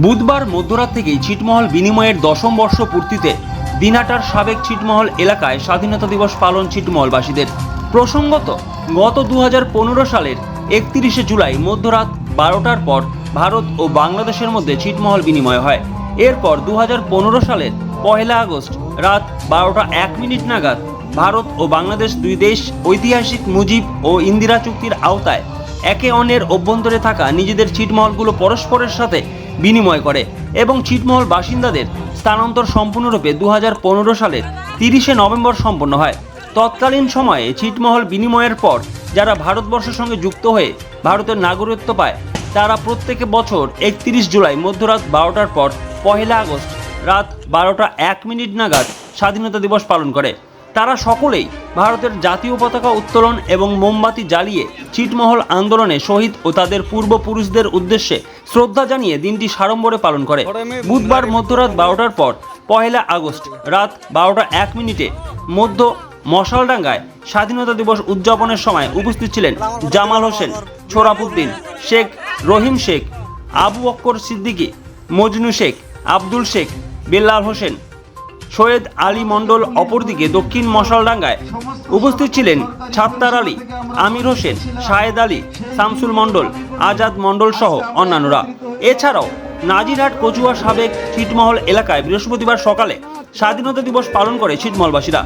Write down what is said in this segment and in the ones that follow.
বুধবার মধ্যরাত থেকেই ছিটমহল বিনিময়ের 10ম বর্ষ পূর্তিতে দিনহাটার সাবেক ছিটমহল এলাকায় স্বাধীনতা দিবস পালন ছিটমহলবাসীদের। প্রসঙ্গত, গত 2015 সালের 31শে জুলাই মধ্যরাত 12টার পর ভারত ও বাংলাদেশের মধ্যে ছিটমহল বিনিময় হয়। এরপর 2015 সালের 1 আগস্ট রাত 12টা 1 মিনিট নাগাদ ভারত ও বাংলাদেশ দুই দেশ ঐতিহাসিক মুজিব ও ইন্দিরা চুক্তির আওতায় একে অন্যের অভ্যন্তরে থাকা নিজেদের ছিটমহলগুলো পরস্পরের সাথে বিনিময় করে এবং ছিটমহল বাসিন্দাদের স্থানান্তর সম্পূর্ণরূপে 2015 সালের 30শে নভেম্বর সম্পন্ন হয়। তৎকালীন সময়ে ছিটমহল বিনিময়ের পর যারা ভারতবর্ষের সঙ্গে যুক্ত হয়ে ভারতের নাগরিকত্ব পায় তারা প্রত্যেক বছর 31 জুলাই মধ্যরাত 12টার পর 1 আগস্ট রাত 12টা 1 মিনিট নাগাদ স্বাধীনতা দিবস পালন করে। তারা সকলেই ভারতের জাতীয় পতাকা উত্তোলন এবং মোমবাতি জ্বালিয়ে ছিটমহল আন্দোলনে শহীদ ও তাদের পূর্বপুরুষদের উদ্দেশ্যে শ্রদ্ধা জানিয়ে দিনটি সাড়ম্বরে পালন করে। বুধবার মধ্যরাত 12টার পর 1 আগস্ট রাত 12টা 1 মিনিটে মধ্য মশালডাঙ্গায় স্বাধীনতা দিবস উদযাপনের সময় উপস্থিত ছিলেন জামাল হোসেন, ছোরাফুদ্দিন শেখ, রহিম শেখ, আবু বক্কর সিদ্দিকী, মজনু শেখ, আব্দুল শেখ, বেল্লাল হোসেন, সৈয়দ আলী মণ্ডল। অপরদিকে দক্ষিণ মশালডাঙ্গায় উপস্থিত ছিলেন ছাত্তার আলী, আমির হোসেন, শাহেদ আলী, শামসুল মণ্ডল, আজাদ মণ্ডল সহ অন্যান্যরা। এছাড়াও নাজিরহাট কচুয়া সাবেক ছিটমহল এলাকায় বৃহস্পতিবার সকালে স্বাধীনতা দিবস পালন করে ছিটমহলবাসীরা।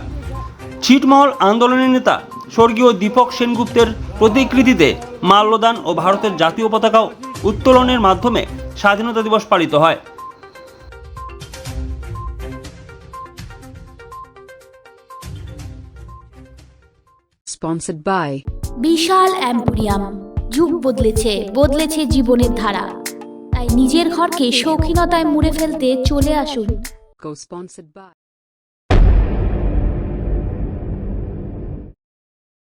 ছিটমহল আন্দোলনের নেতা স্বর্গীয় দীপক সেনগুপ্তের প্রতিকৃতিতে মাল্যদান ও ভারতের জাতীয় পতাকা উত্তোলনের মাধ্যমে স্বাধীনতা দিবস পালিত হয়। Sponsored by Bishal Emporium. যুগ বদলেছে জীবনের ধারা, তাই নিজের ঘরকে শৌখিনতায় মুড়ে ফেলতে চলে আসুন। Co-sponsored by